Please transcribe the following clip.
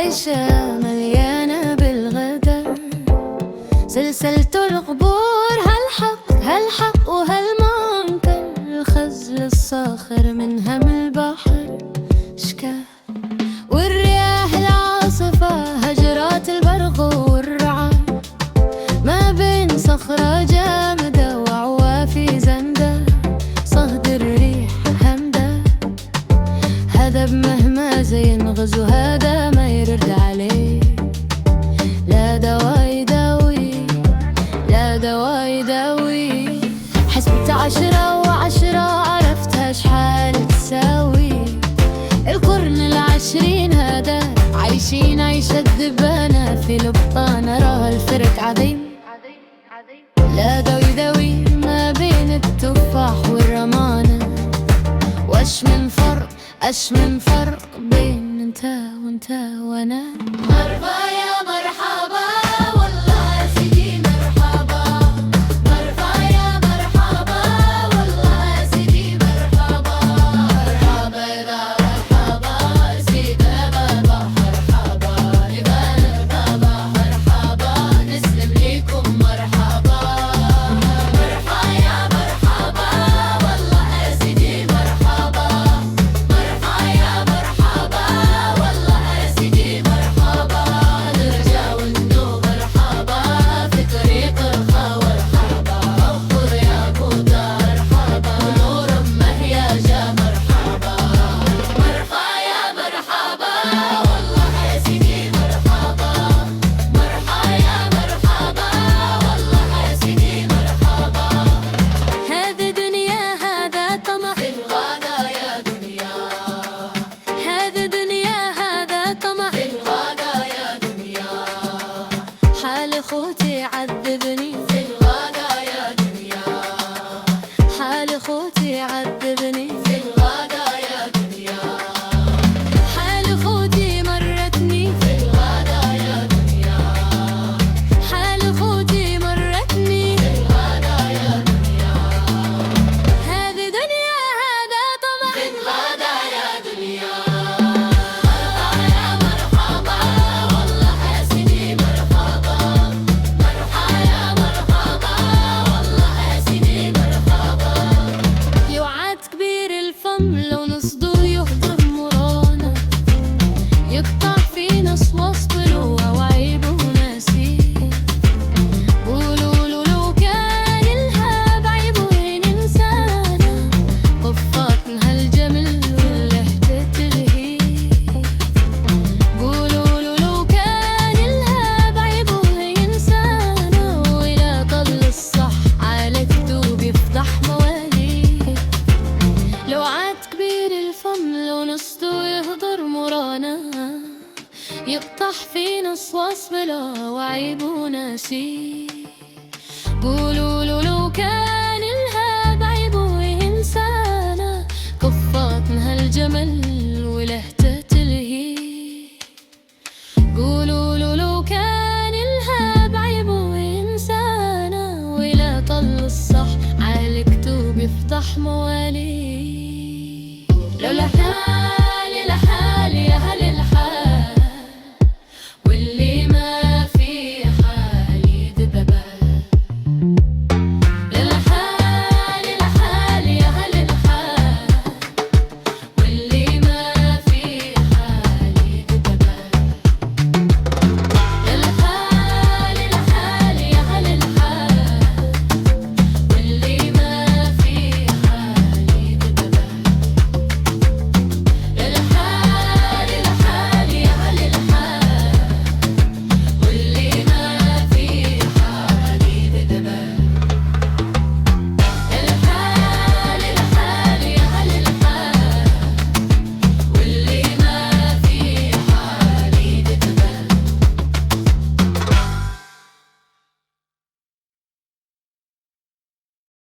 عايشة مليانة بالغدر، سلسلة الغبور هالحق وهالمنكر، الخزل الصاخر من هم البحر شكاه، والرياح العاصفة هجرات البرق والرعد، ما بين صخرة جامدة وعوافي زندة، صهد الريح همدة، هذا بمهما زين غزو هذا ما يرد عليه، لا دواء يداوي، لا دواء يداوي. حسبت 10 و10 عرفتها شحال تساوي، القرن ال20 هذا عايشين عيشة الذبانة، في البطانة راها الفرق عظيم، لا دواء يداوي ما بين التفاح والرمانة، أش من فرق بين انت وانت وانا. مرحبا يا مرحبا والله يا سيدي مرحبا، مرحبا يا مرحبا والله يا سيدي مرحبا، مرحبا إذا مرحبا سيدي بابا مرحبا، إذا نرحبا مرحبا نسلم ليكم مرحبا، مرحبا يا مرحبا والله يا سيدي مرحبا، خوتي عذبني في الغدا يا دنيا، حال خوتي عذبني في الغدا يا دنيا، حال خوتي مرتني في الغدا يا دنيا، حال خوتي مرتني في الغدا يا دنيا، هذه دنيا هذا طمع في الغدا يا دنيا. لو نصده يهضر مرانا، يقطع في نص وصبره وعيبه ناسيه، قولوا لو كان الهاب عيبه ننسانا، وفاق من هالجمل واللي تلهيه، قولوا لو كان الهاب عيبه ينسانا، وإلى طل الصح عالجته بيفضح مواليه، لو عاد كبير الفم لو نصده يهضر مرانا، يقطح في نص وصف له وعيبه ناسيه، قولوا